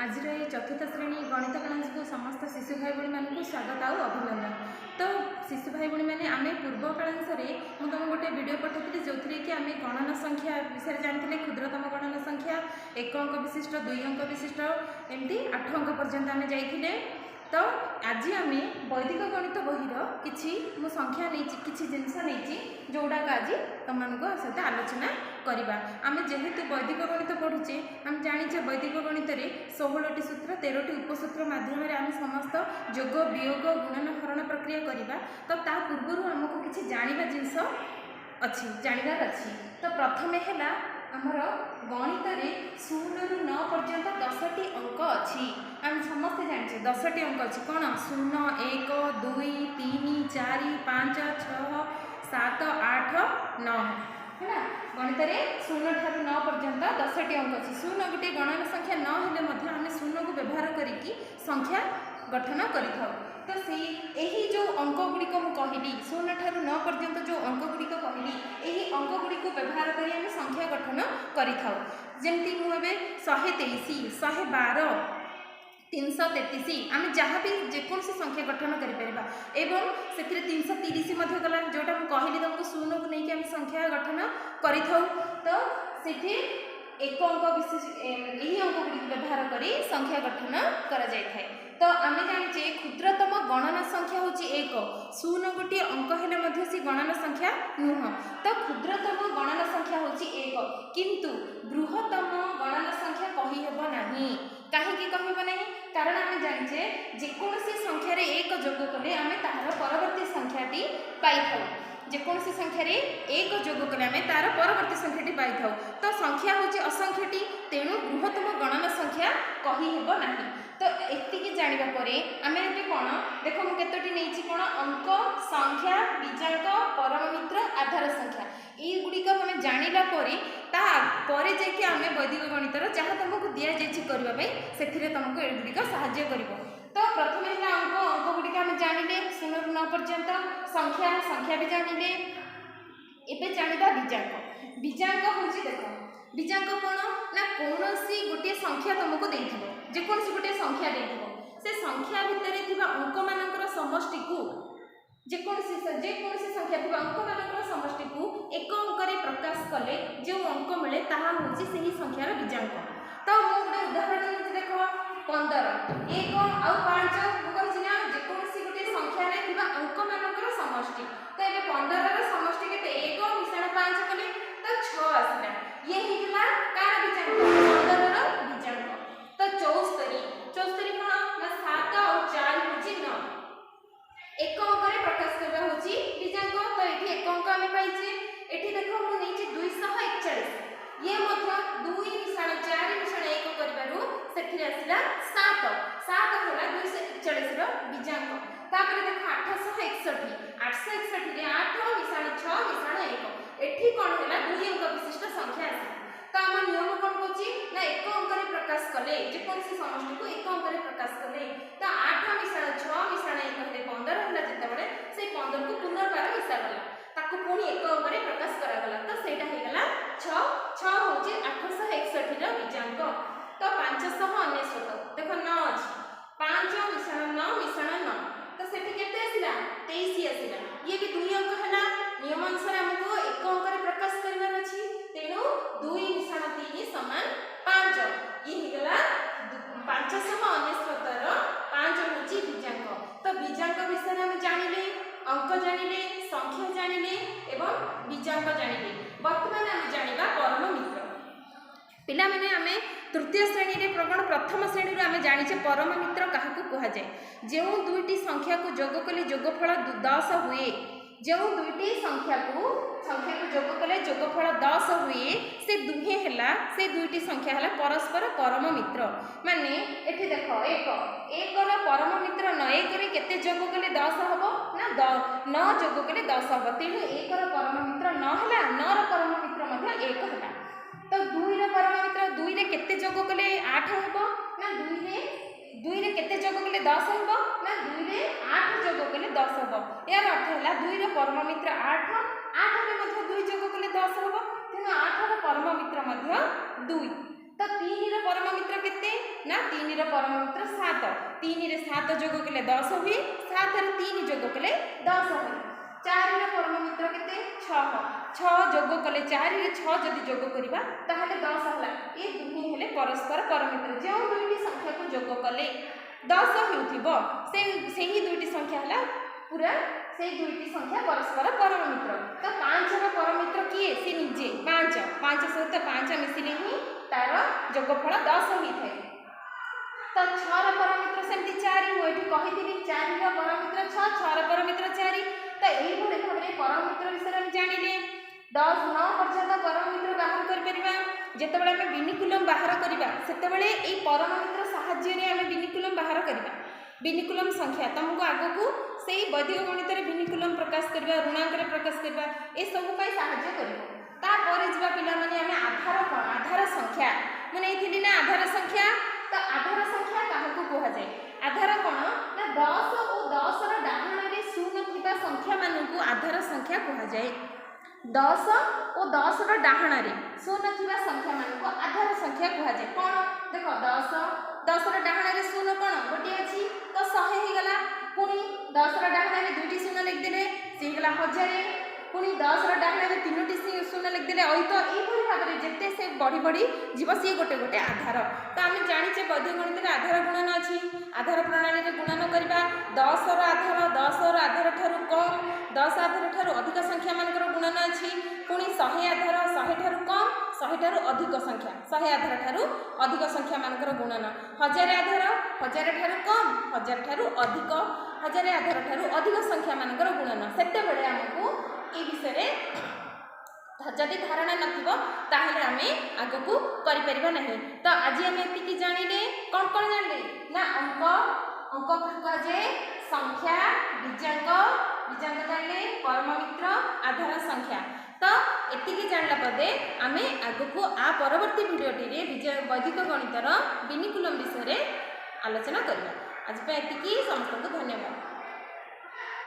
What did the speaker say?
आज चतुर्थ श्रेणी गणित क्लास को समस्त शिशु भाई भाई मानक स्वागत आउ अभिनंदन। तो शिशु भाई भाई मैंने आम पूर्व क्लास में तुमको गोटे वीडियो पठाई जो थी कि आम गणना संख्या विषय जानते क्षुद्रतम गणना संख्या 1 अंक विशिष्ट 2 अंक विशिष्ट एमती 8 अंक पर्यंत आम जाइए। तो आज आम वैदिक गणित बहिर किसी मु संख्या नहीं किसी जिनस नहीं जोड़ाक आज तुम सहित आलोचना करवा। आम जेहेतु वैदिक गणित पढ़ुचे आम जाचे वैदिक गणित में 16टी सूत्र 13टी उपसूत्र माध्यम आम समस्त जोग वियोग गुणन हरण प्रक्रिया करवा। तो ता पूर्व आमको किसी जानवा जिनस अच्छी जानवर अच्छी। तो प्रथमे है आमर गणित में 0 ରୁ 9 पर्यंत 10टी अंक अच्छी। आम समस्ते जाने 10टी अंक अच्छी कौन 0 1 2 3 4 5 6 7 8 9 है। गणित में 0 ठारू 9 पर्यंत 10टी अंक अच्छी। 0 गोटे गणना संख्या न हेले आम 0 को व्यवहार करके संख्या गठन कर। तो से यही जो अंक गुड़िक कहली 0 ठारू 9 पर्यंत जो अंक गुड़िक कहली यही अंक गुड़िक व्यवहार कर संख्या गठन करमती मुझे 123 112 333 आम जहाँ भी जेकोसी संख्या गठन करें से 330 गला जोटा मुझे कहली तुमको 0 को लेकिन आम संख्या गठन कर। तो से एक अंक विशेष यही अंक गुड़ी व्यवहार कर संख्या गठन कर। तो आम जाने क्षुद्रतम गणना संख्या हूँ 1 0 गोटे अंक हेले सी गणना संख्या नुह। तो क्षुद्रतम गणना संख्या हूँ 1 किंतु बृहत्तम गणना संख्या कहीहब ना कहीं कहब ना कारण आम जाने जेकोसी संख्यार 1 जोग कले आम तार परवर्ती संख्याटी पाई जेकोसी संख्यार 1 जोग कले आम तार परवर्ती संख्याटी पाई। तो संख्या हूँ असंख्यटी तेणु बृहत्तम गणना संख्या कहीहब ना। तो एतिकी जानिबा परे आम ये कौन देख मुझे नहीं कौन अंक संख्या बीजांक परम मित्र आधार संख्या युड़िक आम जानिला परे जाकि आम वैदिक गणितर जहाँ तुमको दि जाए से तुमको युड़िक साहाय्य कर। तो प्रथम है अंक गुड़िक आम जानिले 0 ରୁ 9 पर्यंत संख्या संख्या भी जानिले। एबे जानिबा बीजांक। बीजांक हूँ देख बीजांक कौन ना कौन गोटे संख्या तुमको देथिबो जेकोसी गोटे संख्या देथिबो से संख्या भितर थिबा अंक मानकर समष्टि को जेकोसी संख्या थिबा अंक मानकर समष्टि को एक अंक रे प्रकाश कले जो अंक मिले ताहा होची सही संख्यार बीजांक। तो मु गोटे उदाहरण देख 15 1 और 5 मु कहछि ना जेकोसी गोटे संख्या रे थिबा अंक मानकर समष्टि। तो एबे 15 र समष्टि केते 1 मिश्रण 5 कले तो 6 आसला ये हिला कार बीजांक 15 र बीजांक। तो 74 कौन ना 7 और 4 होची 9 एक अंक रे प्रकाश करबा होची बीजांक। तो एठी एक अंक आमे पाइचे एठी देखो मु नेची 241 ये मध्य 2 मिश्रण 4 मिश्रण 1 करबारु सेठी आसिला 7 होला 241 र बीजांक। तापर देखो 861 रे 8 मिश्रण 6 मिश्रण 1 एठी कोन होला 2 अंक विशिष्ट संख्या आसी। तो आम नियम कौन कहूँ ना एक अंक प्रकाश कले जेकोसी समष्टि को एक अंक प्रकाश कले। तो 8 मिश्रण 6 मिश्रण 1 15 है जितेबाला से 15 को पुनर्बार मिसागला ताकू पुणी एक अंक प्रकाश करागला। तो सेटा होगला 6 6 हूँ 861 र बीजांक। तो 599 देख 9 अच्छी 5 मिश्रण 9 मिश्रण 9 तो सेठी केते आसिला 23 आसिला ये भी 2 अंक है नियम अनुसार हमको एक अंक प्रकाश करबार अछि तेणु 2 मिश्रण 3 समान 5 ये हिगला 599 र 5 होची बीजांक। तो बीजांक विषय हम जानिले अंक जानिले संख्या जानिले एवं बीजांक जानिले। वर्तमान हम जानिबा परम मित्र। पिला माने आमे तृतीय श्रेणी रे प्रथम श्रेणी रे आमे जानिचे परम मित्र काहाकू कहा जाए जो दुईटी संख्या को जोग कले जोगफल 10 हुए जो दुईटी संख्या को जोग कले जोगफल 10 हुए से दुहे हैला से दुईटी संख्या हैला परस्पर परम मित्र। माने एठी देखो 1 र परम मित्र 9 1 रे केते जोग कले 10 हबो ना 9 जोग कले 10 हबो तेणु 1 र परम मित्र 9 हैला 9 र परम मित्र मध्ये 1 हैला। तो 2 र परम मित्र 2 रे केते जोग कले 8 हबो ना 2 रे केते जोग कले 10 हबो ना 2 रे 8 जोग कले 10 हबो। यार अर्थ हैला 2 र परम मित्र 8 रे मध्ये 2 जोग कले 10 हबो तेणु 8 र परम मित्र मध्ये 2। तो 3 ର परम मित्र केते ना 3 ର ପରମ ମିତ୍ର 7 3 ରେ 7 ଯୋଗ କଲେ 10 ହୁଏ 7 ରେ 3 ଯୋଗ କଲେ 10 ହୁଏ 4 ର ପରମ ମିତ୍ର କେତେ 6 6 ଯୋଗ କଲେ 4 ରେ 6 ଯଦି ଯୋଗ କରିବା ତାହେଲେ 10 ହେଲା ଏ ଦୁହିଁ ହେଲେ ପରସ୍ପର ପରମ ମିତ୍ର ଯେଉଁ ଦୁଇଟି ସଂଖ୍ୟାକୁ ଯୋଗ କଲେ 10 ହେଉଥିବ ସେହି ଦୁଇଟି ସଂଖ୍ୟା ହେଲା पूरा से दुईटी संख्या परस्पर परम मित्र तो 5 ର परम मित्र किए से निजे 5 सहित 5 मिसिले ही तार जोगफल 10 होई थाए तो 6 ର परम मित्र सेमती 4 मु एठी कहिथिली 4 ର परम मित्र 6 6 ର परम मित्र 4 तो एई भले भाबरे परम मित्र विषय हम जानिले 10 9 पर्यंत परम मित्र बाहर कर परिबा जेतेबेले हम बिनिकुलम बाहर करिबा सेतेबेले एई परम मित्र सहाय्य रे हम बिनिकुलम बाहर करिबा बिनिकुलम संख्या तुमको आगो को से वैदिक गणित रे बिनिकुलम प्रकाश करबा ऋणांक रे प्रकाश करबा ए सब पई सहाय्य करबो ता परे जिबा पिला माने हमें आधार कोन आधार संख्या माने एथिली ना आधार संख्या तो आधार संख्या काहा को कहा जाय आधार कोन ना 10 और 10 ର ଡାହାଣ ରେ ଶୂନ ଥିବା ସଂଖ୍ୟା ମାନଙ୍କୁ आधार संख्या कहा जाय 10 और 10 ର ଡାହାଣ ରେ ଶୂନ ଥିବା ସଂଖ୍ୟା ମାନଙ୍କୁ आधार संख्या कहा जाय कोन देखो 10 ର ଡାହାଣ ରେ ଶୂନ कोन गोटे अछि तो 100 हे गला पुनी 10 ର ଡାହାଣ ରେ दुईटी शून्य लिख देले से गला 1000 पुनी 10 ର ଡାହାଣ ରେ तीनोटी शून्य लिख देले ओइ तो एई भली भाबरे जेते से बढी बढी जीव सी गोटे गोटे आधार तो आमे जानिचे वैदिक गणित रे आधार गुणन अछि आधार प्रणाली रे गुणन करबा 10 ର आधार 10 ର आधार ठारू कम 10 आधार ठारू अधिक संख्या मानकर गुणन अछि पुनी 100 आधार 100 ठारू कम 100 ठारू अधिक संख्या 100 आधार ठारू अधिक संख्या मानकर गुणन 1000 आधार 1000 ठारू कम 1000 ठारू अधिक 1000 आधार ठारू अधिक संख्या मानकर गुणन सेते बेले हमकु ए विषय रे जदि धारणा नथिबो ताहले आमे आगो को करि परिबा नहीं तो आज आमे एतिकी जानिले कोन जानले ना अंक कहा जाए संख्या बीजांक जानले परम मित्र आधार संख्या तो एतिकी जानला पदे आमे आगो को आ परवर्ती वीडियोटी रे वैदिक गणितर बिनिकुलम विषय रे आलोचना करबा आज पे एतिकी समस्त को धन्यवाद।